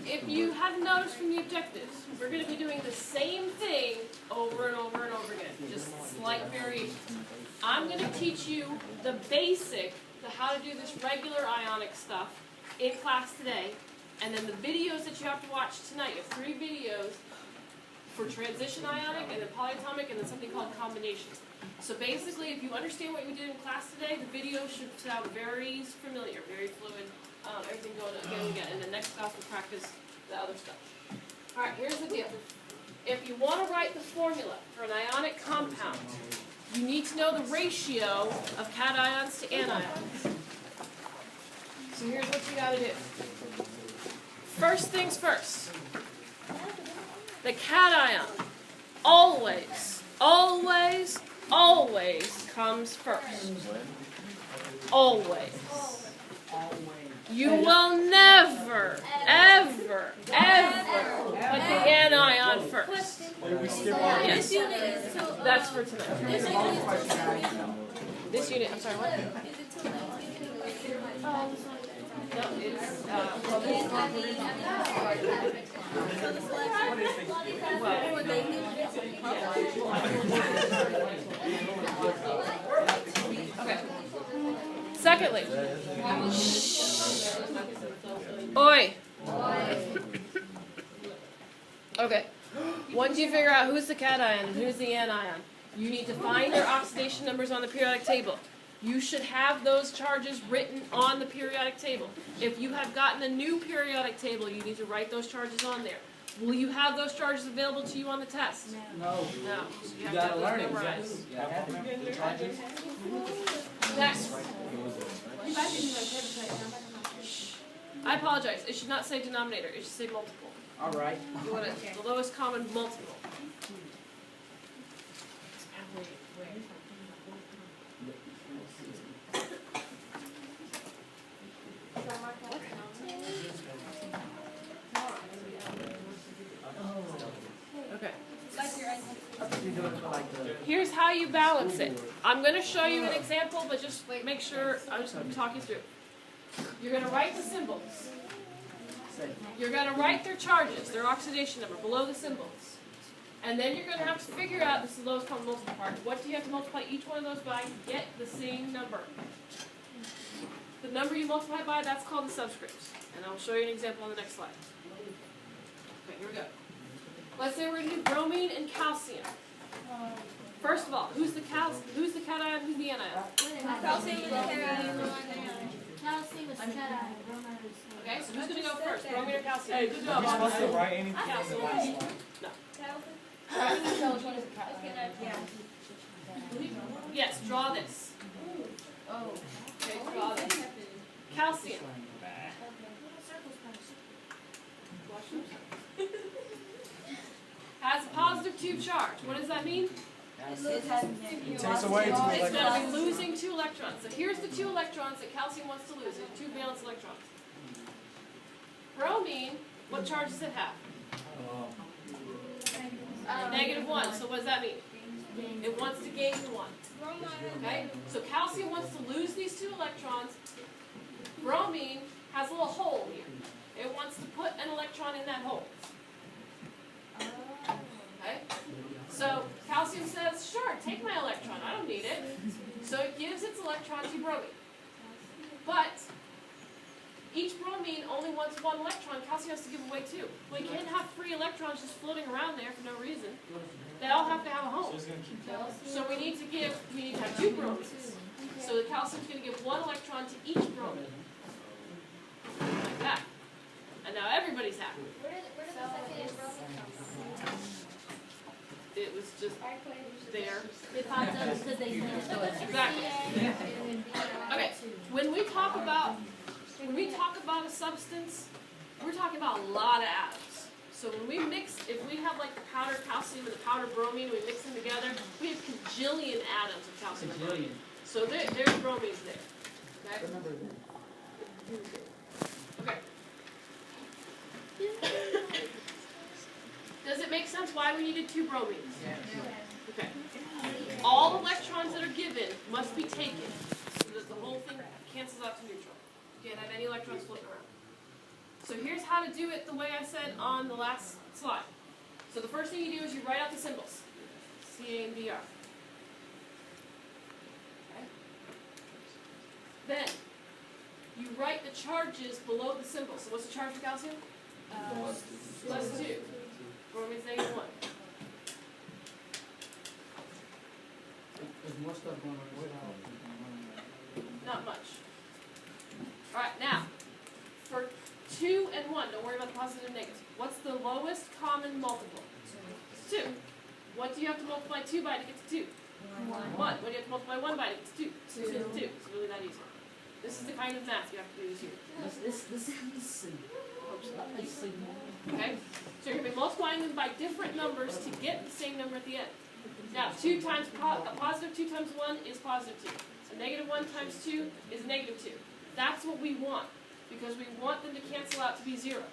if you hadn't noticed from the objectives, we're going to be doing the same thing over and over and over again, just slight variations. I'm going to teach you the basic, the how to do this regular ionic stuff in class today, and then the videos that you have to watch tonight. You have 3 videos for transition ionic, and then polyatomic, and then something called combinations. So basically, if you understand what we did in class today, the video should sound very familiar, very fluid, everything going again and again. And the next class we'll practice the other stuff. All right, here's the deal. If you want to write the formula for an ionic compound, you need to know the ratio of cations to anions. So here's what you got to do. First things first. The cation always comes first. Always. You will never, ever put the anion first. Yes. That's for tonight. This unit, I'm sorry, what? No, it's, okay. Secondly, oi. Okay. Once you figure out who's the cation and who's the anion, you need to find their oxidation numbers on the periodic table. You should have those charges written on the periodic table. If you have gotten a new periodic table, you need to write those charges on there. Will you have those charges available to you on the test? No. No. You gotta learn it. Next. I apologize. It should not say denominator. It should say multiple. All right. You want it, the lowest common multiple. Okay. Here's how you balance it. I'm going to show you an example, but just make sure I'm just going to talk you through. You're going to write the symbols. You're going to write their charges, their oxidation number, below the symbols. And then you're going to have to figure out, this is the lowest common multiple part, what do you have to multiply each one of those by to get the same number? The number you multiply by, that's called the subscripts. And I'll show you an example on the next slide. Okay, here we go. Let's say we're going to do bromine and calcium. First of all, who's the cation, who's the anion? Calcium is the cation. Calcium is the cation. Okay, so who's going to go first, bromine or calcium? Hey, good job. Are we supposed to write anything? Calcium. No. Yes, draw this. Okay, draw this. Calcium. Has a positive 2 charge. What does that mean? It takes away 2 It's electrons. going to be losing 2 electrons. So here's the 2 electrons that calcium wants to lose. There's 2 valence electrons. Bromine, what charge does it have? -1. So what does that mean? It wants to gain 1. Okay? So calcium wants to lose these 2 electrons. Bromine has a little hole here. It wants to put an electron in that hole. Okay? So calcium says, sure, take my electron. I don't need it. So it gives its electron to bromine. But each bromine only wants 1 electron. Calcium has to give away 2. Well, you can't have free electrons just floating around there for no reason. They all have to have a home. So we need to have 2 bromines. So the calcium's going to give 1 electron to each bromine. Like that. And now everybody's happy. It was just there. Exactly. Okay. When we talk about a substance, we're talking about a lot of atoms. So when we mix, if we have like the powder calcium and the powder bromine, we mix them together, we have cajillion atoms of calcium and bromine. So there's bromines there. Okay? Okay. Does it make sense why we needed 2 bromines? Okay. All electrons that are given must be taken so that the whole thing cancels out to neutral. You can't have any electrons floating around. So here's how to do it the way I said on the last slide. So the first thing you do is you write out the symbols. Ca and Br. Okay. Then, you write the charges below the symbol. So what's the charge for calcium? Plus 2. Bromine is -1. There's more stuff going on. Not much. Alright, now, for 2 and 1, don't worry about the positive and negatives. What's the lowest common multiple? 2. What do you have to multiply 2 by to get to 2? 1. What do you have to multiply 1 by to get to 2? 2. It's really that easy. This is the kind of math you have to do this year. Okay? So you're going to be multiplying them by different numbers to get the same number at the end. Now, a positive 2 times 1 is positive 2. A negative 1 times 2 is negative 2. That's what we want, because we want them to cancel out to be 0.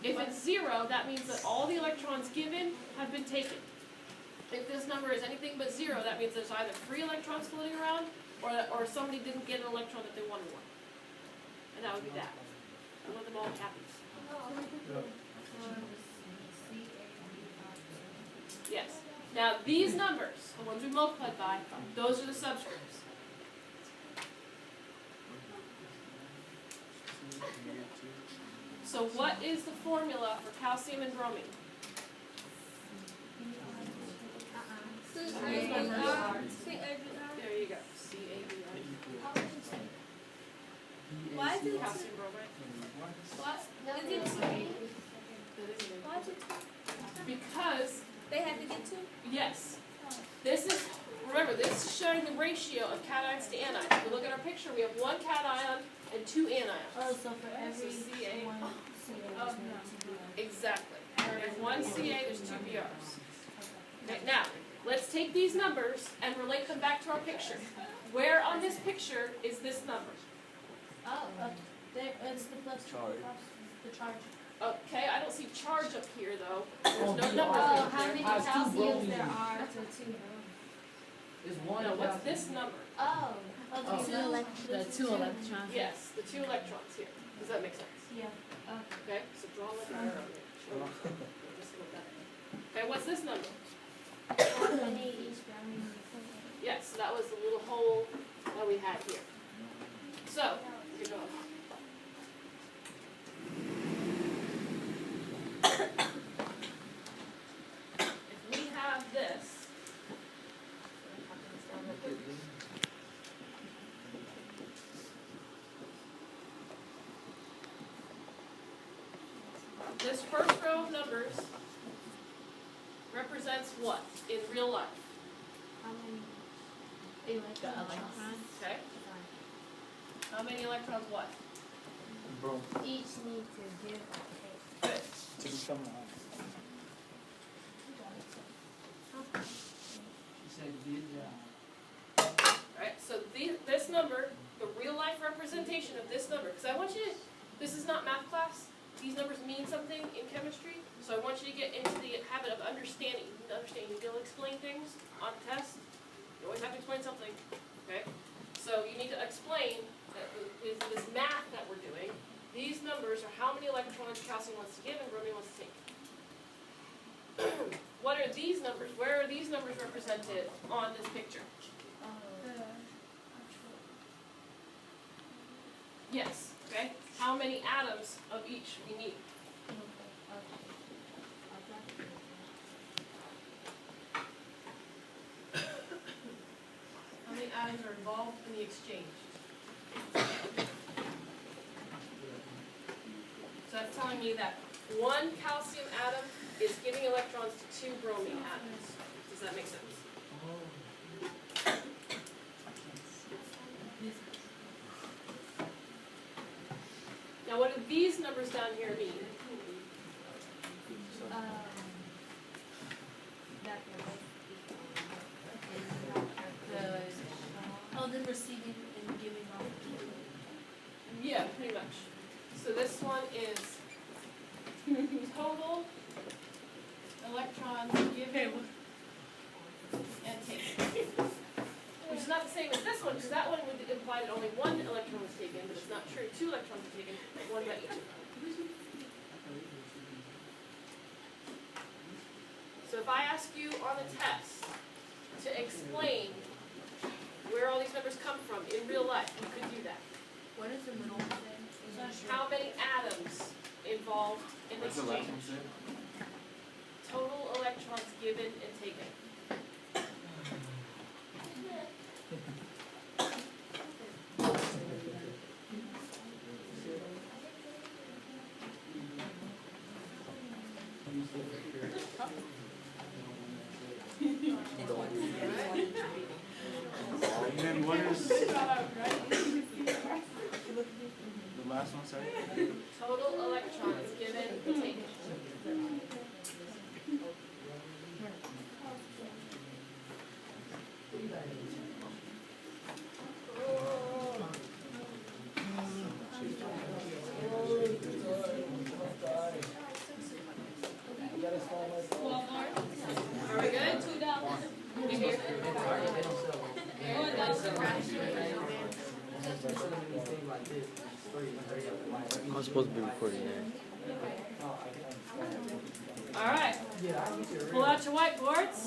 If it's 0, that means that all the electrons given have been taken. If this number is anything but 0, that means there's either free electrons floating around, or somebody didn't get an electron that they wanted one. And that would be that. I want them all happy. Yes. Now these numbers, the ones we multiplied by, those are the subscripts. So what is the formula for calcium and bromine? There you go. CABR. Why is it Calcium bromide. What? Is it why is it Because, they had to get 2? yes, this is, remember, this is showing the ratio of cations to anions. If you look at our picture, we have 1 cation and 2 anions. Oh, so for every So Ca. one CA, there's no 2 Exactly. There's 1 Ca, there's 2 Brs. Okay, now, let's take these numbers and relate them back to our picture. Where on this picture is this number? Oh, there, it's the plus the charge. Okay, I don't see charge up here though. There's no number Oh, up how there. many I have 2 calciums there bromines. are to 2? Is one No, what's calcium. this number? Oh, Oh. the 2 electrons. Yes, the 2 electrons here. Does that make sense? Yeah. Okay, so draw like an arrow here. Just like that. Okay, what's this number? How many each brownie? Yes, so that was the little hole that we had here. So, you know. If we have this, this first row of numbers represents what in real life? How many electrons? Okay? How many electrons what? Bro, Each need to give or Good. to become She said, good job. Right, so this number, the real life representation of this number, because I want you to, this is not math class, these numbers mean something in chemistry, so I want you to get into the habit of understanding. You need to understand, you'll be able to explain things on test, you always have to explain something, okay? So you need to explain that with this math that we're doing, these numbers are how many electrons calcium wants to give and bromine wants to take. What are these numbers? Where are these numbers represented on this picture? Yes, okay? How many atoms of each we need? How many atoms are involved in the exchange? So that's telling me that 1 calcium atom is giving electrons to 2 bromine atoms. Does that make sense? Now what do these numbers down here mean? Then receiving and giving off. Yeah, pretty much. So this one is total electrons given and taken. Which is not the same as this one, because that one would imply that only 1 electron was taken, but it's not true. 2 electrons were taken, 1 by each of them. So if I ask you on the test to explain where all these numbers come from in real life, you could do that. What is the middle thing? How many atoms involved in the exchange? Total electrons given and taken. And then what is the last one, sorry? Total electrons given and taken. Are we good? You here? I'm supposed to be recording that. All right. Pull out your whiteboards.